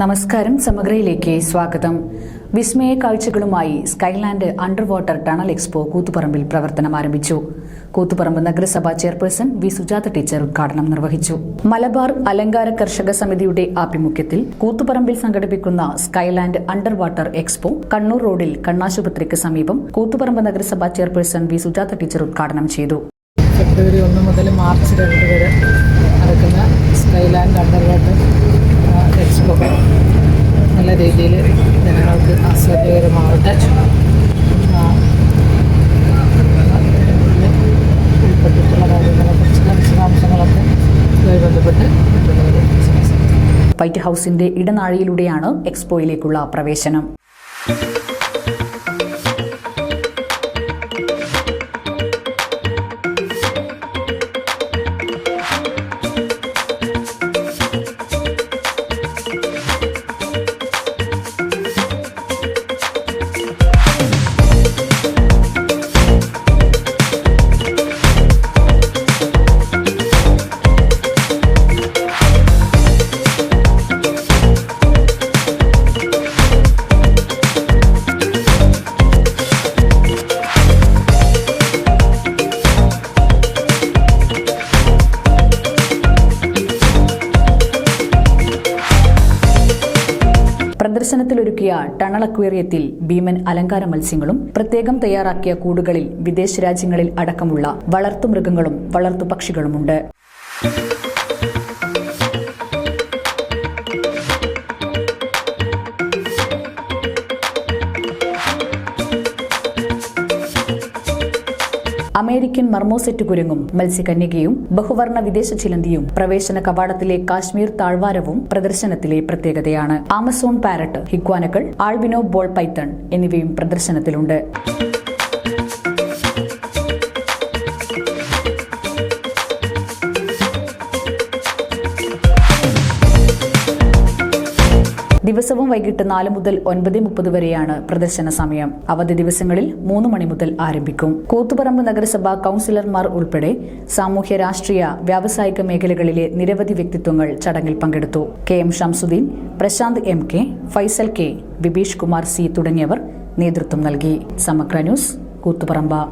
നമസ്കാരം. സമഗ്രയിലേക്ക് സ്വാഗതം. വിസ്മയ കാഴ്ചകളുമായി Skyland under water tunnel expo കൂത്തുപറമ്പിൽ പ്രവർത്തനം ആരംഭിച്ചു. കൂത്തുപറമ്പ് നഗരസഭാ ചെയർപേഴ്സൺ വി സുജാത ടീച്ചർ ഉദ്ഘാടനം നിർവഹിച്ചു. മലബാർ അലങ്കാര കർഷക സമിതിയുടെ ആഭിമുഖ്യത്തിൽ കൂത്തുപറമ്പിൽ സംഘടിപ്പിക്കുന്ന Skyland under water expo Kannur റോഡിൽ കണ്ണാശുപത്രിക്ക് സമീപം കൂത്തുപറമ്പ് നഗരസഭാ ചെയർപേഴ്സൺ വി സുജാത ടീച്ചർ ഉദ്ഘാടനം ചെയ്തു. ഫെബ്രുവരി 1 മുതൽ മാർച്ച് 2 വരെ നടക്കുന്ന സ്കൈലാൻഡ് അണ്ടർ വാട്ടർ എക്സ്പോ നല്ല രീതിയിൽ ജനങ്ങൾക്ക് ആസ്വാദ്യകരമാവട്ടെ. ഉൾപ്പെട്ടിട്ടുള്ള കാര്യങ്ങളെക്കുറിച്ചുള്ള വിശദാംശങ്ങളൊക്കെ ഇതുമായി ബന്ധപ്പെട്ട് വൈറ്റ് ഹൌസിന്റെ ഇടനാഴിയിലൂടെയാണ് എക്സ്പോയിലേക്കുള്ള പ്രവേശനം. പ്രദർശനത്തിലൊരുക്കിയ ടണൽ അക്വേറിയത്തിൽ ഭീമൻ അലങ്കാര മത്സ്യങ്ങളും പ്രത്യേകം തയ്യാറാക്കിയ കൂടുകളിൽ വിദേശ രാജ്യങ്ങളിൽ അടക്കമുള്ള വളർത്തുമൃഗങ്ങളും വളർത്തുപക്ഷികളുമുണ്ട്. അമേരിക്കൻ മർമോസെറ്റ് കുരങ്ങും മത്സ്യകന്യകയും ബഹുവർണ്ണ വിദേശ ചിലന്തിയും പ്രവേശന കവാടത്തിലെ കാശ്മീർ താഴ്വാരവും പ്രദർശനത്തിലെ പ്രത്യേകതയാണ്. ആമസോൺ പാരറ്റ്, ഹിഗ്വാനകൾ, ആൽബിനോ ബോൾ പൈത്തൺ എന്നിവയും പ്രദർശനത്തിലുണ്ട്. ദിവസവും വൈകിട്ട് 4 മുതൽ 9:30 വരെയാണ് പ്രദർശന സമയം. അവധി ദിവസങ്ങളിൽ 3 മണി മുതൽ ആരംഭിക്കും. കൂത്തുപറമ്പ് നഗരസഭാ കൌൺസിലർമാർ ഉൾപ്പെടെ സാമൂഹ്യ, രാഷ്ട്രീയ, വ്യാവസായിക മേഖലകളിലെ നിരവധി വ്യക്തിത്വങ്ങൾ ചടങ്ങിൽ പങ്കെടുത്തു. KM Shamsuddin, Prashant MK, Faisal K, Vibeesh Kumar C തുടങ്ങിയവർ നേതൃത്വം നൽകി. സമഗ്ര ന്യൂസ്, കൂത്തുപറമ്പ്.